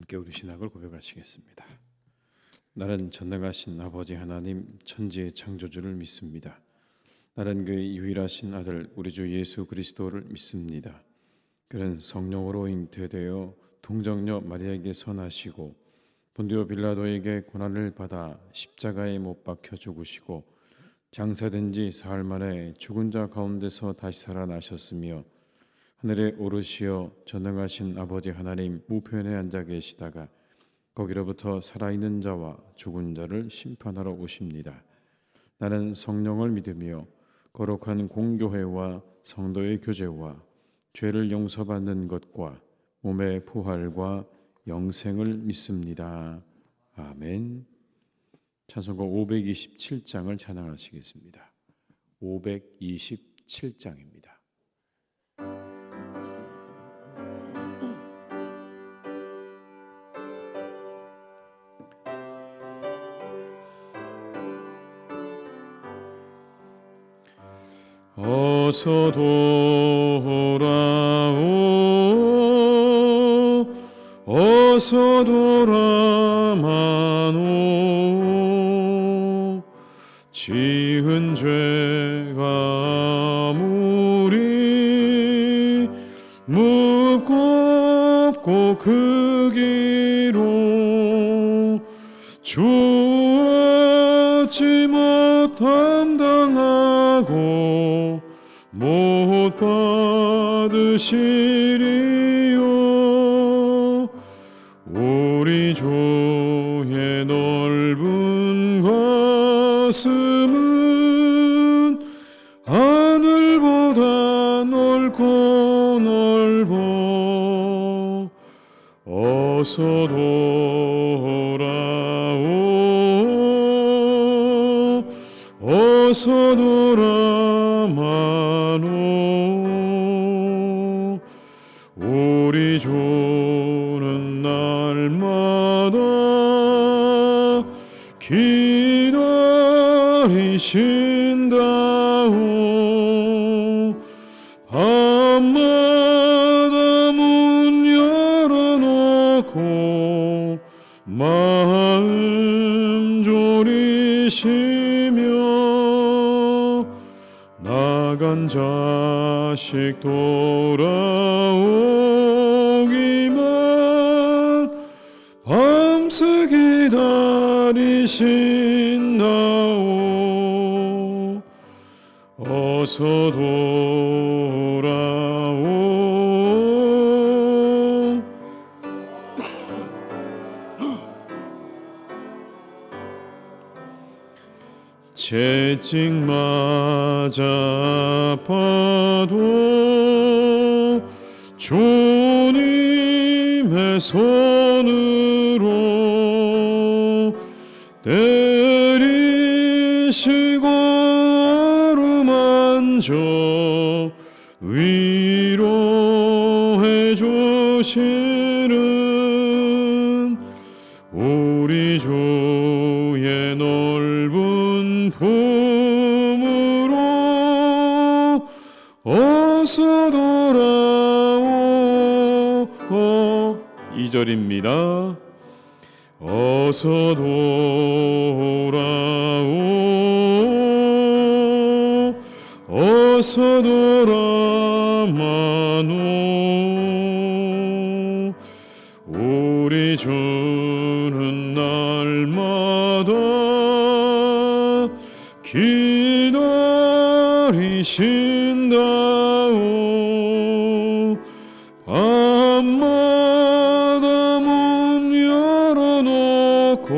함께 우리 신학을 고백하시겠습니다. 나는 전능하신 아버지 하나님 천지의 창조주를 믿습니다. 나는 그의 유일하신 아들 우리 주 예수 그리스도를 믿습니다. 그는 성령으로 잉태되어 동정녀 마리아에게 선하시고 본디오 빌라도에게 고난을 받아 십자가에 못 박혀 죽으시고 장사된 지 사흘 만에 죽은 자 가운데서 다시 살아나셨으며 하늘에 오르시어 전능하신 아버지 하나님 우편에 앉아 계시다가 거기로부터 살아있는 자와 죽은 자를 심판하러 오십니다. 나는 성령을 믿으며 거룩한 공교회와 성도의 교제와 죄를 용서받는 것과 몸의 부활과 영생을 믿습니다. 아멘. 찬송가 527장을 찬양하시겠습니다. 527장입니다. 어서 돌아오 어서 돌아마노 지은 죄가 무리 무겁고 크기로 주었지 못함당하고 못 받으시리요. 우리 주의 넓은 가슴은 하늘보다 넓고 넓어. 어서 돌아오 어서 돌아마노 우리 주는 날마다 기다리신다오. 밤마다 문 열어놓고 마음 졸이시며 나간 자식 돌아오기만 밤새 기다리신다오. 어서 돌아오 채찍 맞아 아파도 주님의 손으로 때리시고 어루만져 위로해 주시는 우리 주의 넓은 품으로 어서 돌아오. 2절입니다. 어서 돌아오 어서 돌아마노 우리 주는 날마다 기다리신다오. 밤마다 문 열어놓고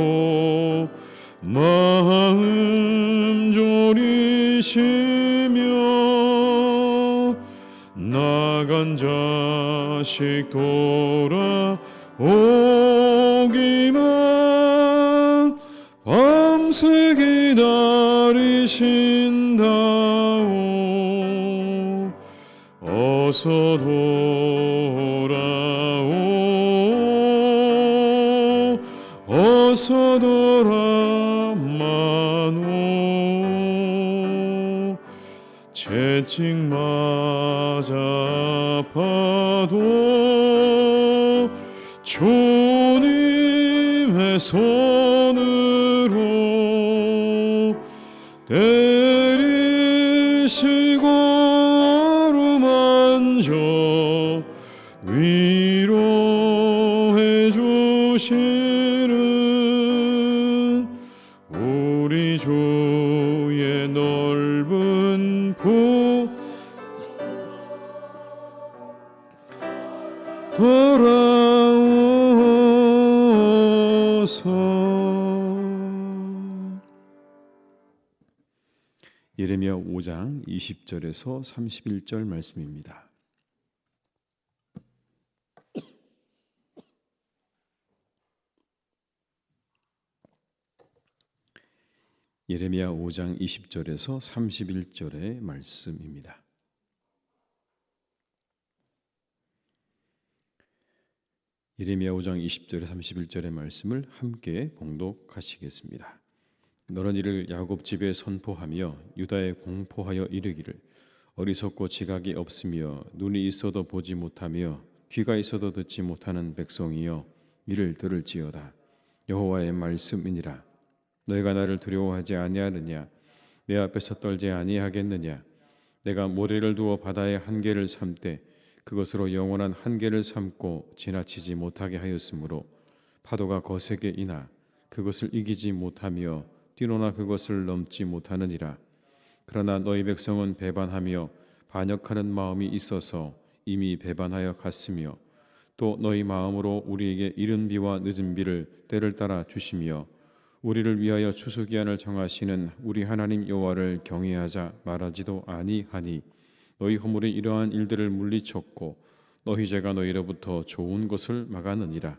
마음 졸이시며 나간 자식 돌아오기만 밤새 기다리신다오. 어서 돌아오 어서 돌아마노 채찍 맞아 아파도 주님 손으로 때리시고 어루만져 위로해 주시는 우리 주의 넓은 보 돌아오소. 예레미야 5장 20절에서 31절 말씀입니다. 예레미야 5장 20절에서 31절의 말씀입니다. 예레미야 5장 20절에 31절의 말씀을 함께 봉독하시겠습니다. 너는 이를 야곱 집에 선포하며 유다에 공포하여 이르기를 어리석고 지각이 없으며 눈이 있어도 보지 못하며 귀가 있어도 듣지 못하는 백성이여 이를 들을지어다. 여호와의 말씀이니라. 너희가 나를 두려워하지 아니하느냐? 내 앞에서 떨지 아니하겠느냐? 내가 모래를 두어 바다의 한계를 삼되 그것으로 영원한 한계를 삼고 지나치지 못하게 하였으므로 파도가 거세게 이나 그것을 이기지 못하며 뛰노나 그것을 넘지 못하느니라. 그러나 너희 백성은 배반하며 반역하는 마음이 있어서 이미 배반하여 갔으며 또 너희 마음으로 우리에게 이른 비와 늦은 비를 때를 따라 주시며 우리를 위하여 추수기한을 정하시는 우리 하나님 여호와를 경외하자 말하지도 아니하니 너희 허물이 이러한 일들을 물리쳤고 너희 죄가 너희로부터 좋은 것을 막았느니라.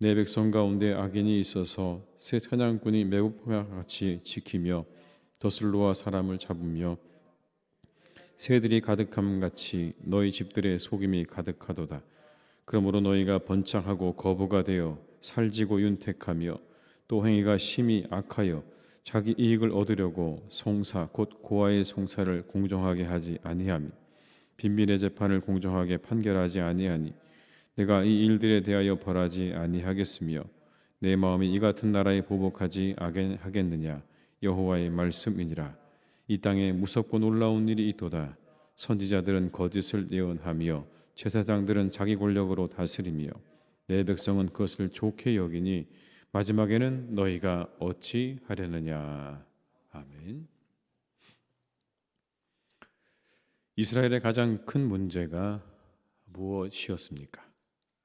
내 백성 가운데 악인이 있어서 새 사냥꾼이 매국과 같이 지키며 덫을 놓아 사람을 잡으며 새들이 가득함 같이 너희 집들의 속임이 가득하도다. 그러므로 너희가 번창하고 거부가 되어 살지고 윤택하며 또 행위가 심히 악하여 자기 이익을 얻으려고 송사 곧 고아의 송사를 공정하게 하지 아니하며 빈민의 재판을 공정하게 판결하지 아니하니 내가 이 일들에 대하여 벌하지 아니하겠으며 내 마음이 이 같은 나라에 보복하지 하겠느냐? 여호와의 말씀이니라. 이 땅에 무섭고 놀라운 일이 있도다. 선지자들은 거짓을 예언하며 제사장들은 자기 권력으로 다스리며 내 백성은 그것을 좋게 여기니 마지막에는 너희가 어찌 하려느냐. 아멘. 이스라엘의 가장 큰 문제가 무엇이었습니까?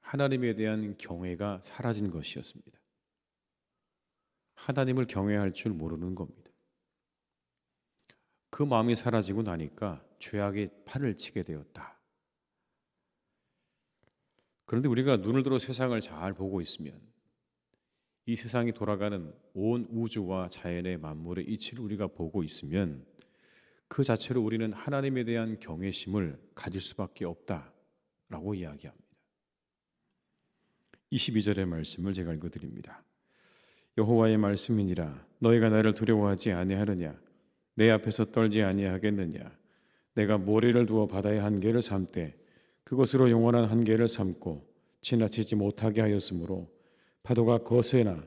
하나님에 대한 경외가 사라진 것이었습니다. 하나님을 경외할 줄 모르는 겁니다. 그 마음이 사라지고 나니까 죄악의 판을 치게 되었다. 그런데 우리가 눈을 들어 세상을 잘 보고 있으면 이 세상이 돌아가는 온 우주와 자연의 만물의 이치를 우리가 보고 있으면 그 자체로 우리는 하나님에 대한 경외심을 가질 수밖에 없다라고 이야기합니다. 22절의 말씀을 제가 읽어드립니다. 여호와의 말씀이니라. 너희가 나를 두려워하지 아니하느냐? 내 앞에서 떨지 아니하겠느냐? 내가 모래를 두어 바다의 한계를 삼되 그것으로 영원한 한계를 삼고 지나치지 못하게 하였으므로 파도가 거세나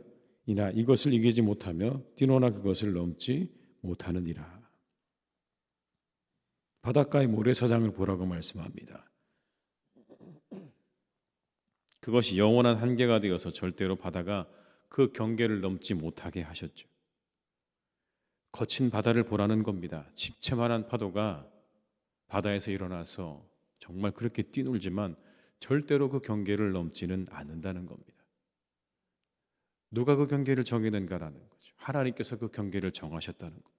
이나 이것을 이기지 못하며 뛰노나 그것을 넘지 못하느니라. 바닷가의 모래사장을 보라고 말씀합니다. 그것이 영원한 한계가 되어서 절대로 바다가 그 경계를 넘지 못하게 하셨죠. 거친 바다를 보라는 겁니다. 집채만한 파도가 바다에서 일어나서 정말 그렇게 뛰놀지만 절대로 그 경계를 넘지는 않는다는 겁니다. 누가 그 경계를 정했는가라는 거죠. 하나님께서 그 경계를 정하셨다는 것.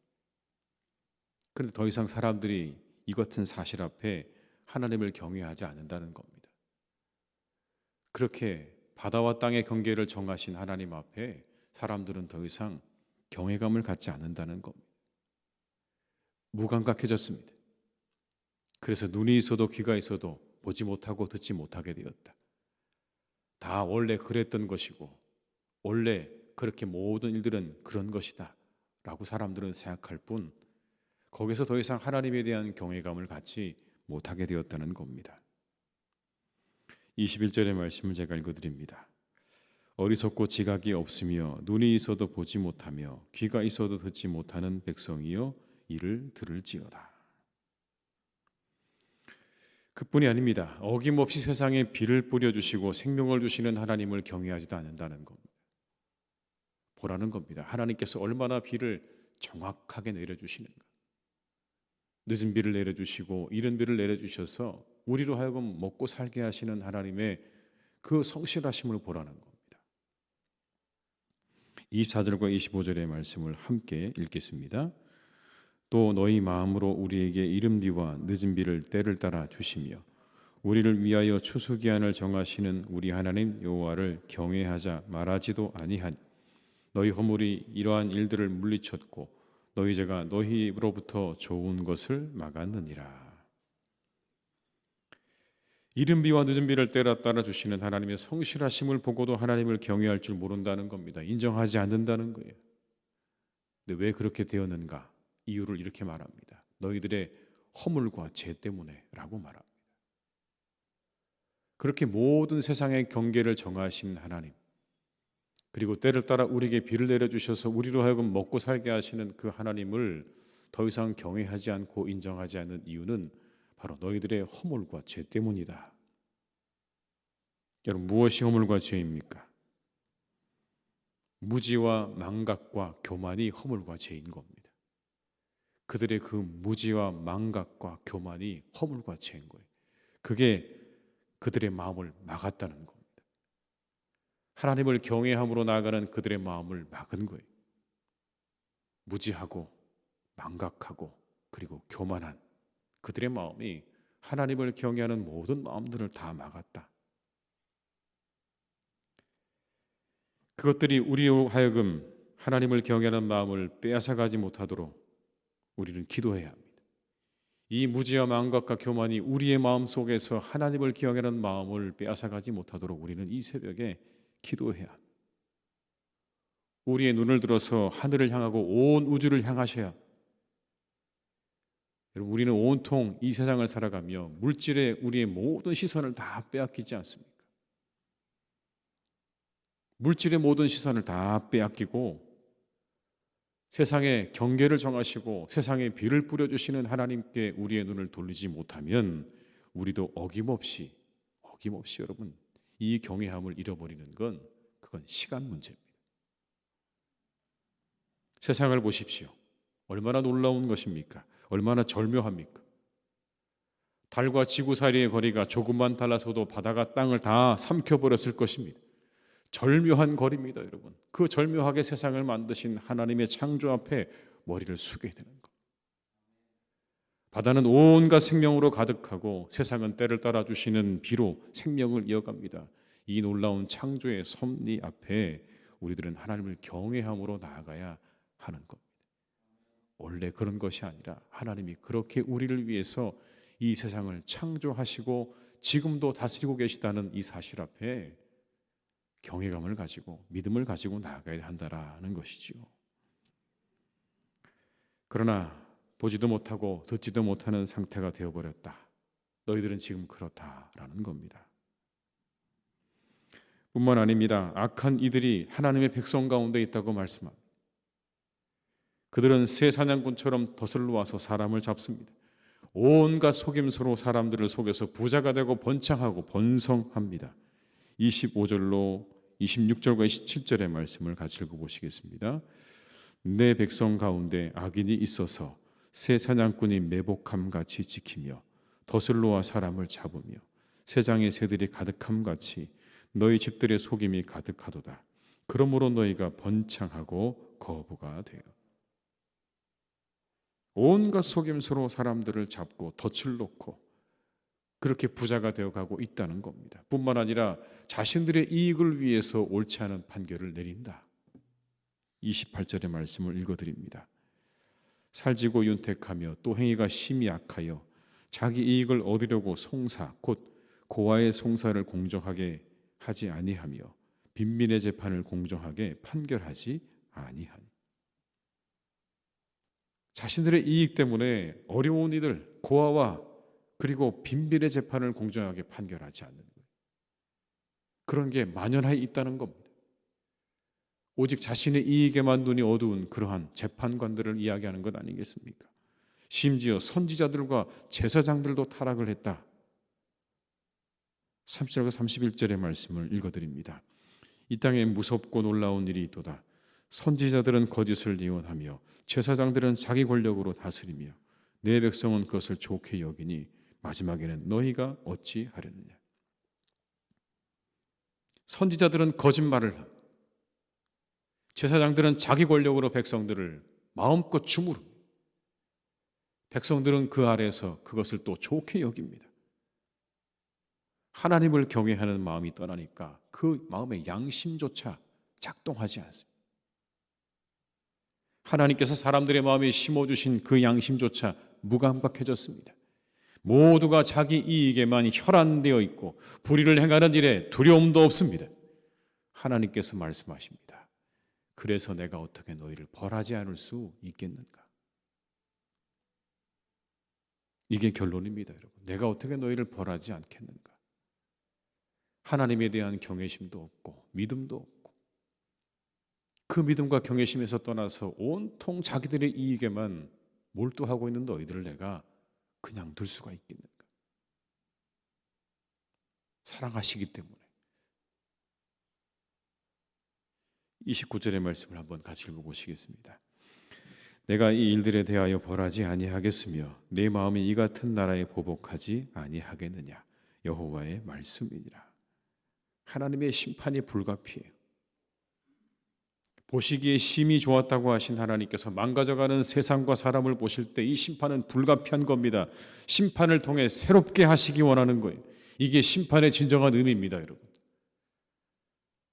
그런데 더 이상 사람들이 이 같은 사실 앞에 하나님을 경외하지 않는다는 겁니다. 그렇게 바다와 땅의 경계를 정하신 하나님 앞에 사람들은 더 이상 경외감을 갖지 않는다는 겁니다. 무감각해졌습니다. 그래서 눈이 있어도 귀가 있어도 보지 못하고 듣지 못하게 되었다. 다 원래 그랬던 것이고 원래 그렇게 모든 일들은 그런 것이다 라고 사람들은 생각할 뿐 거기서 더 이상 하나님에 대한 경외감을 갖지 못하게 되었다는 겁니다. 21절의 말씀을 제가 읽어드립니다. 어리석고 지각이 없으며 눈이 있어도 보지 못하며 귀가 있어도 듣지 못하는 백성이여 이를 들을지어다. 그뿐이 아닙니다. 어김없이 세상에 비를 뿌려주시고 생명을 주시는 하나님을 경외하지도 않는다는 겁니다. 보라는 겁니다. 하나님께서 얼마나 비를 정확하게 내려주시는가. 늦은 비를 내려주시고 이른 비를 내려주셔서 우리로 하여금 먹고 살게 하시는 하나님의 그 성실하심을 보라는 겁니다. 24절과 25절의 말씀을 함께 읽겠습니다. 또 너희 마음으로 우리에게 이른 비와 늦은 비를 때를 따라 주시며 우리를 위하여 추수기한을 정하시는 우리 하나님 여호와를 경외하자 말하지도 아니하니 너희 허물이 이러한 일들을 물리쳤고 너희 죄가 너희 입으로부터 좋은 것을 막았느니라. 이른 비와 늦은 비를 때라 따라 주시는 하나님의 성실하심을 보고도 하나님을 경외할 줄 모른다는 겁니다. 인정하지 않는다는 거예요. 근데 왜 그렇게 되었는가? 이유를 이렇게 말합니다. 너희들의 허물과 죄 때문에 라고 말합니다. 그렇게 모든 세상의 경계를 정하신 하나님, 그리고 때를 따라 우리에게 비를 내려주셔서 우리로 하여금 먹고 살게 하시는 그 하나님을 더 이상 경외하지 않고 인정하지 않는 이유는 바로 너희들의 허물과 죄 때문이다. 여러분, 무엇이 허물과 죄입니까? 무지와 망각과 교만이 허물과 죄인 겁니다. 그들의 그 무지와 망각과 교만이 허물과 죄인 거예요. 그게 그들의 마음을 막았다는 겁니다. 하나님을 경외함으로 나아가는 그들의 마음을 막은 거예요. 무지하고 망각하고 그리고 교만한 그들의 마음이 하나님을 경외하는 모든 마음들을 다 막았다. 그것들이 우리로 하여금 하나님을 경외하는 마음을 빼앗아가지 못하도록 우리는 기도해야 합니다. 이 무지와 망각과 교만이 우리의 마음 속에서 하나님을 경외하는 마음을 빼앗아가지 못하도록 우리는 이 새벽에 기도해야 합니다. 우리의 눈을 들어서 하늘을 향하고 온 우주를 향하셔야. 여러분, 우리는 온통 이 세상을 살아가며 물질에 우리의 모든 시선을 다 빼앗기지 않습니까? 물질의 모든 시선을 다 빼앗기고 세상의 경계를 정하시고 세상에 비를 뿌려주시는 하나님께 우리의 눈을 돌리지 못하면 우리도 어김없이 여러분 이 경외함을 잃어버리는 건 그건 시간 문제입니다. 세상을 보십시오. 얼마나 놀라운 것입니까? 얼마나 절묘합니까? 달과 지구 사이의 거리가 조금만 달라서도 바다가 땅을 다 삼켜버렸을 것입니다. 절묘한 거리입니다, 여러분. 그 절묘하게 세상을 만드신 하나님의 창조 앞에 머리를 숙여야 되는 것. 바다는 온갖 생명으로 가득하고 세상은 때를 따라 주시는 비로 생명을 이어갑니다. 이 놀라운 창조의 섭리 앞에 우리들은 하나님을 경외함으로 나아가야 하는 겁니다. 원래 그런 것이 아니라 하나님이 그렇게 우리를 위해서 이 세상을 창조하시고 지금도 다스리고 계시다는 이 사실 앞에 경외감을 가지고 믿음을 가지고 나아가야 한다라는 것이지요. 그러나 보지도 못하고 듣지도 못하는 상태가 되어버렸다. 너희들은 지금 그렇다라는 겁니다. 뿐만 아닙니다. 악한 이들이 하나님의 백성 가운데 있다고 말씀합니다. 그들은 새 사냥꾼처럼 덫을 놓아서 사람을 잡습니다. 온갖 속임수로 사람들을 속여서 부자가 되고 번창하고 번성합니다. 25절로 26절과 27절의 말씀을 같이 읽어보시겠습니다. 내 백성 가운데 악인이 있어서 새 사냥꾼이 매복함같이 지키며 덫을 놓아 사람을 잡으며 새장의 새들이 가득함같이 너희 집들의 속임이 가득하도다. 그러므로 너희가 번창하고 거부가 되어 온갖 속임수로 사람들을 잡고 덫을 놓고 그렇게 부자가 되어가고 있다는 겁니다. 뿐만 아니라 자신들의 이익을 위해서 옳지 않은 판결을 내린다. 28절의 말씀을 읽어드립니다. 살지고 윤택하며 또 행위가 심히 악하여 자기 이익을 얻으려고 송사 곧 고아의 송사를 공정하게 하지 아니하며 빈민의 재판을 공정하게 판결하지 아니하니. 자신들의 이익 때문에 어려운 이들 고아와 그리고 빈민의 재판을 공정하게 판결하지 않는 거예요. 그런 게 만연하에 있다는 겁니다. 오직 자신의 이익에만 눈이 어두운 그러한 재판관들을 이야기하는 것 아니겠습니까? 심지어 선지자들과 제사장들도 타락을 했다. 30절과 31절의 말씀을 읽어드립니다. 이 땅에 무섭고 놀라운 일이 있도다. 선지자들은 거짓을 예언하며 제사장들은 자기 권력으로 다스리며 내 백성은 그것을 좋게 여기니 마지막에는 너희가 어찌 하려느냐. 선지자들은 거짓말을 하고 제사장들은 자기 권력으로 백성들을 마음껏 주무릅니다. 백성들은 그 아래에서 그것을 또 좋게 여깁니다. 하나님을 경외하는 마음이 떠나니까 그 마음의 양심조차 작동하지 않습니다. 하나님께서 사람들의 마음에 심어주신 그 양심조차 무감각해졌습니다. 모두가 자기 이익에만 혈안되어 있고 불의를 행하는 일에 두려움도 없습니다. 하나님께서 말씀하십니다. 그래서 내가 어떻게 너희를 벌하지 않을 수 있겠는가? 이게 결론입니다, 여러분. 내가 어떻게 너희를 벌하지 않겠는가? 하나님에 대한 경외심도 없고 믿음도 없고 그 믿음과 경외심에서 떠나서 온통 자기들의 이익에만 몰두하고 있는 너희들을 내가 그냥 둘 수가 있겠는가? 사랑하시기 때문에. 29절의 말씀을 한번 같이 읽어보시겠습니다. 내가 이 일들에 대하여 벌하지 아니하겠으며 내 마음이 이 같은 나라에 보복하지 아니하겠느냐. 여호와의 말씀이니라. 하나님의 심판이 불가피해요. 보시기에 심히 좋았다고 하신 하나님께서 망가져가는 세상과 사람을 보실 때 이 심판은 불가피한 겁니다. 심판을 통해 새롭게 하시기 원하는 거예요. 이게 심판의 진정한 의미입니다, 여러분.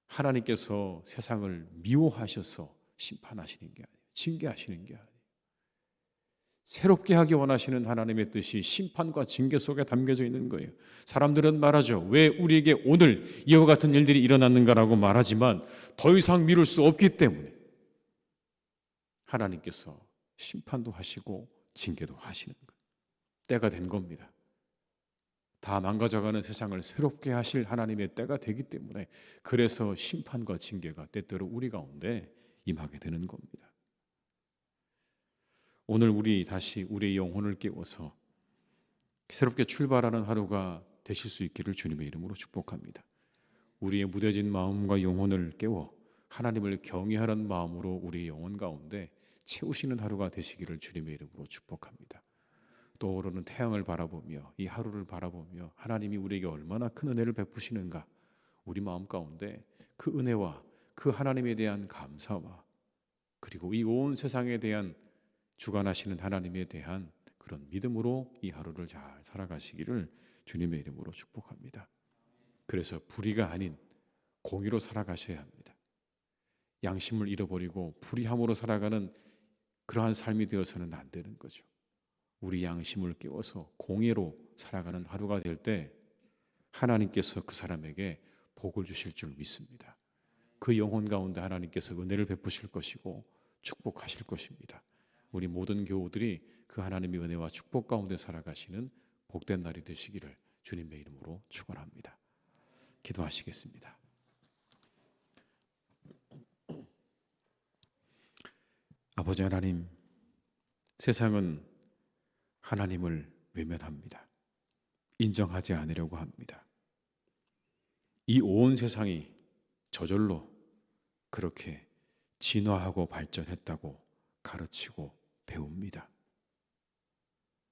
하나님께서 세상을 미워하셔서 심판하시는 게 아니에요. 징계하시는 게 아니에요. 새롭게 하기 원하시는 하나님의 뜻이 심판과 징계 속에 담겨져 있는 거예요. 사람들은 말하죠. 왜 우리에게 오늘 이와 같은 일들이 일어났는가라고 말하지만 더 이상 미룰 수 없기 때문에 하나님께서 심판도 하시고 징계도 하시는 거예요. 때가 된 겁니다. 다 망가져가는 세상을 새롭게 하실 하나님의 때가 되기 때문에 그래서 심판과 징계가 때때로 우리 가운데 임하게 되는 겁니다. 오늘 우리 다시 우리의 영혼을 깨워서 새롭게 출발하는 하루가 되실 수 있기를 주님의 이름으로 축복합니다. 우리의 무뎌진 마음과 영혼을 깨워 하나님을 경외하는 마음으로 우리의 영혼 가운데 채우시는 하루가 되시기를 주님의 이름으로 축복합니다. 떠오르는 태양을 바라보며 이 하루를 바라보며 하나님이 우리에게 얼마나 큰 은혜를 베푸시는가, 우리 마음 가운데 그 은혜와 그 하나님에 대한 감사와 그리고 이 온 세상에 대한 주관하시는 하나님에 대한 그런 믿음으로 이 하루를 잘 살아가시기를 주님의 이름으로 축복합니다. 그래서 불의가 아닌 공의로 살아가셔야 합니다. 양심을 잃어버리고 불의함으로 살아가는 그러한 삶이 되어서는 안 되는 거죠. 우리 양심을 깨워서 공의로 살아가는 하루가 될 때 하나님께서 그 사람에게 복을 주실 줄 믿습니다. 그 영혼 가운데 하나님께서 은혜를 베푸실 것이고 축복하실 것입니다. 우리 모든 교우들이 그 하나님의 은혜와 축복 가운데 살아가시는 복된 날이 되시기를 주님의 이름으로 축원합니다. 기도하시겠습니다. 아버지 하나님, 세상은 하나님을 외면합니다. 인정하지 않으려고 합니다. 이 온 세상이 저절로 그렇게 진화하고 발전했다고 가르치고 배웁니다.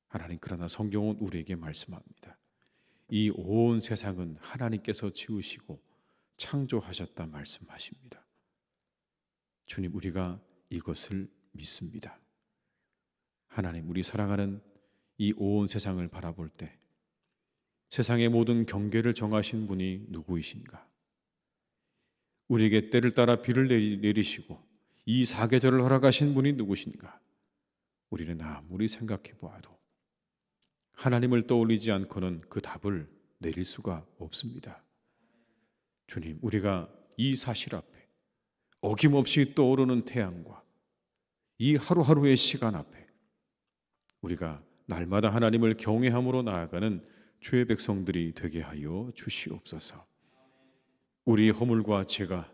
하나님, 그러나 성경은 우리에게 말씀합니다. 이 온 세상은 하나님께서 지으시고 창조하셨다 말씀하십니다. 주님, 우리가 이것을 믿습니다. 하나님, 우리 사랑하는 이 온 세상을 바라볼 때 세상의 모든 경계를 정하신 분이 누구이신가? 우리에게 때를 따라 비를 내리시고 이 사계절을 허락하신 분이 누구신가? 우리는 아무리 생각해 보아도 하나님을 떠올리지 않고는 그 답을 내릴 수가 없습니다. 주님, 우리가 이 사실 앞에 어김없이 떠오르는 태양과 이 하루하루의 시간 앞에 우리가 날마다 하나님을 경외함으로 나아가는 주의 백성들이 되게 하여 주시옵소서. 우리의 허물과 죄가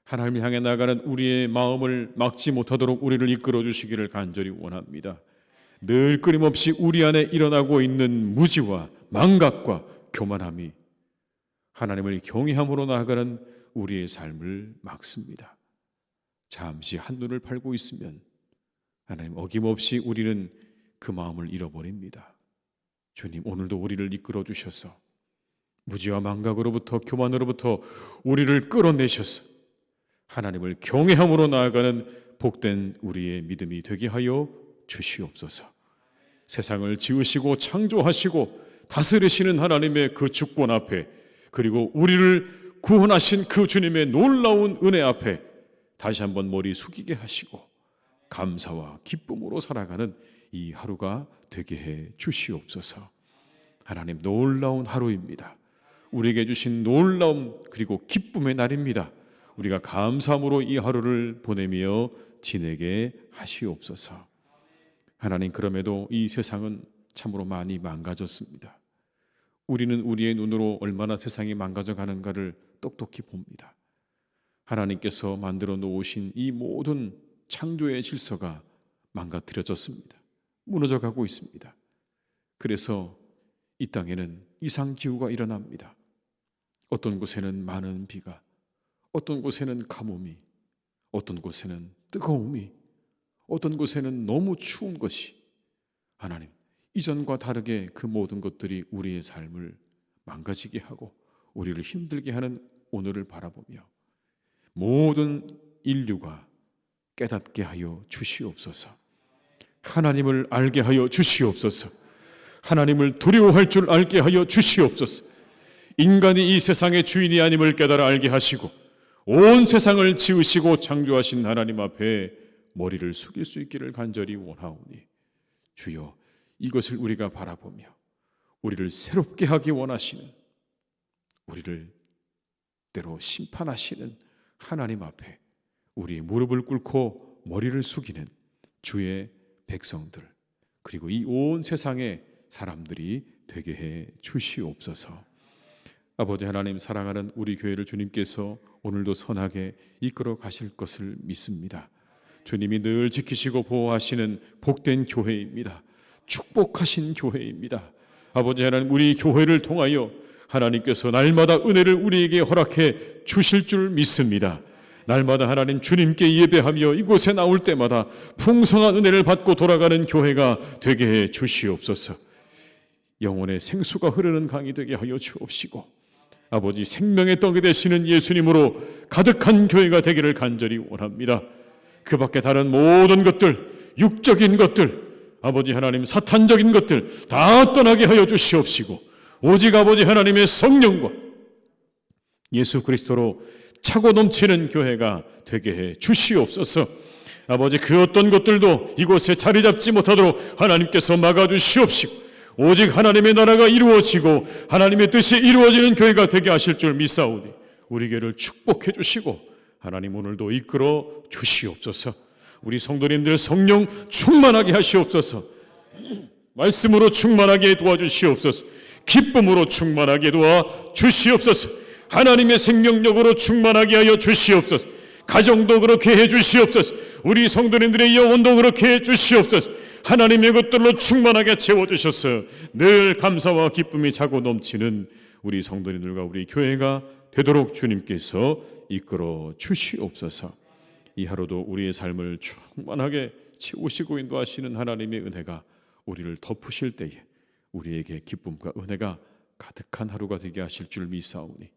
하나님을 향해 나가는 우리의 마음을 막지 못하도록 우리를 이끌어 주시기를 간절히 원합니다. 늘 끊임없이 우리 안에 일어나고 있는 무지와 망각과 교만함이 하나님을 경외함으로 나아가는 우리의 삶을 막습니다. 잠시 한눈을 팔고 있으면 하나님 어김없이 우리는 그 마음을 잃어버립니다. 주님, 오늘도 우리를 이끌어 주셔서 무지와 망각으로부터, 교만으로부터 우리를 끌어내셔서 하나님을 경외함으로 나아가는 복된 우리의 믿음이 되게 하여 주시옵소서. 세상을 지으시고 창조하시고 다스리시는 하나님의 그 주권 앞에, 그리고 우리를 구원하신 그 주님의 놀라운 은혜 앞에 다시 한번 머리 숙이게 하시고 감사와 기쁨으로 살아가는 이 하루가 되게 해 주시옵소서. 하나님, 놀라운 하루입니다. 우리에게 주신 놀라움 그리고 기쁨의 날입니다. 우리가 감사함으로 이 하루를 보내며 지내게 하시옵소서. 하나님, 그럼에도 이 세상은 참으로 많이 망가졌습니다. 우리는 우리의 눈으로 얼마나 세상이 망가져가는가를 똑똑히 봅니다. 하나님께서 만들어 놓으신 이 모든 창조의 질서가 망가뜨려졌습니다. 무너져가고 있습니다. 그래서 이 땅에는 이상기후가 일어납니다. 어떤 곳에는 많은 비가, 어떤 곳에는 가뭄이, 어떤 곳에는 뜨거움이, 어떤 곳에는 너무 추운 것이, 하나님, 이전과 다르게 그 모든 것들이 우리의 삶을 망가지게 하고 우리를 힘들게 하는 오늘을 바라보며 모든 인류가 깨닫게 하여 주시옵소서. 하나님을 알게 하여 주시옵소서. 하나님을 두려워할 줄 알게 하여 주시옵소서. 인간이 이 세상의 주인이 아님을 깨달아 알게 하시고 온 세상을 지으시고 창조하신 하나님 앞에 머리를 숙일 수 있기를 간절히 원하오니, 주여, 이것을 우리가 바라보며 우리를 새롭게 하기 원하시는, 우리를 때로 심판하시는 하나님 앞에 우리의 무릎을 꿇고 머리를 숙이는 주의 백성들, 그리고 이 온 세상의 사람들이 되게 해 주시옵소서. 아버지 하나님, 사랑하는 우리 교회를 주님께서 오늘도 선하게 이끌어 가실 것을 믿습니다. 주님이 늘 지키시고 보호하시는 복된 교회입니다. 축복하신 교회입니다. 아버지 하나님, 우리 교회를 통하여 하나님께서 날마다 은혜를 우리에게 허락해 주실 줄 믿습니다. 날마다 하나님 주님께 예배하며 이곳에 나올 때마다 풍성한 은혜를 받고 돌아가는 교회가 되게 해 주시옵소서. 영혼의 생수가 흐르는 강이 되게 하여 주옵시고, 아버지 생명의 떡이 되시는 예수님으로 가득한 교회가 되기를 간절히 원합니다. 그 밖에 다른 모든 것들, 육적인 것들, 아버지 하나님 사탄적인 것들 다 떠나게 하여 주시옵시고, 오직 아버지 하나님의 성령과 예수 그리스도로 차고 넘치는 교회가 되게 해 주시옵소서. 아버지, 그 어떤 것들도 이곳에 자리 잡지 못하도록 하나님께서 막아주시옵시고, 오직 하나님의 나라가 이루어지고 하나님의 뜻이 이루어지는 교회가 되게 하실 줄 믿사오니 우리 교회를 축복해 주시고 하나님 오늘도 이끌어 주시옵소서. 우리 성도님들 성령 충만하게 하시옵소서. 말씀으로 충만하게 도와주시옵소서. 기쁨으로 충만하게 도와주시옵소서. 하나님의 생명력으로 충만하게 하여 주시옵소서. 가정도 그렇게 해 주시옵소서. 우리 성도님들의 영혼도 그렇게 해 주시옵소서. 하나님의 것들로 충만하게 채워주셔서 늘 감사와 기쁨이 차고 넘치는 우리 성도님들과 우리 교회가 되도록 주님께서 이끌어 주시옵소서. 이 하루도 우리의 삶을 충만하게 채우시고 인도하시는 하나님의 은혜가 우리를 덮으실 때에 우리에게 기쁨과 은혜가 가득한 하루가 되게 하실 줄 믿사오니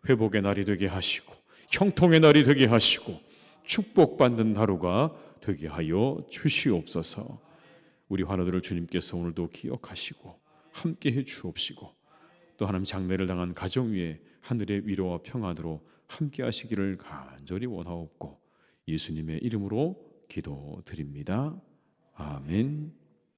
회복의 날이 되게 하시고 형통의 날이 되게 하시고 축복받는 하루가 되게 하여 주시옵소서. 우리 환우들을 주님께서 오늘도 기억하시고 함께해 주옵시고, 또 하나님 장례를 당한 가정 위에 하늘의 위로와 평안으로 함께 하시기를 간절히 원하옵고 예수님의 이름으로 기도드립니다. 아멘.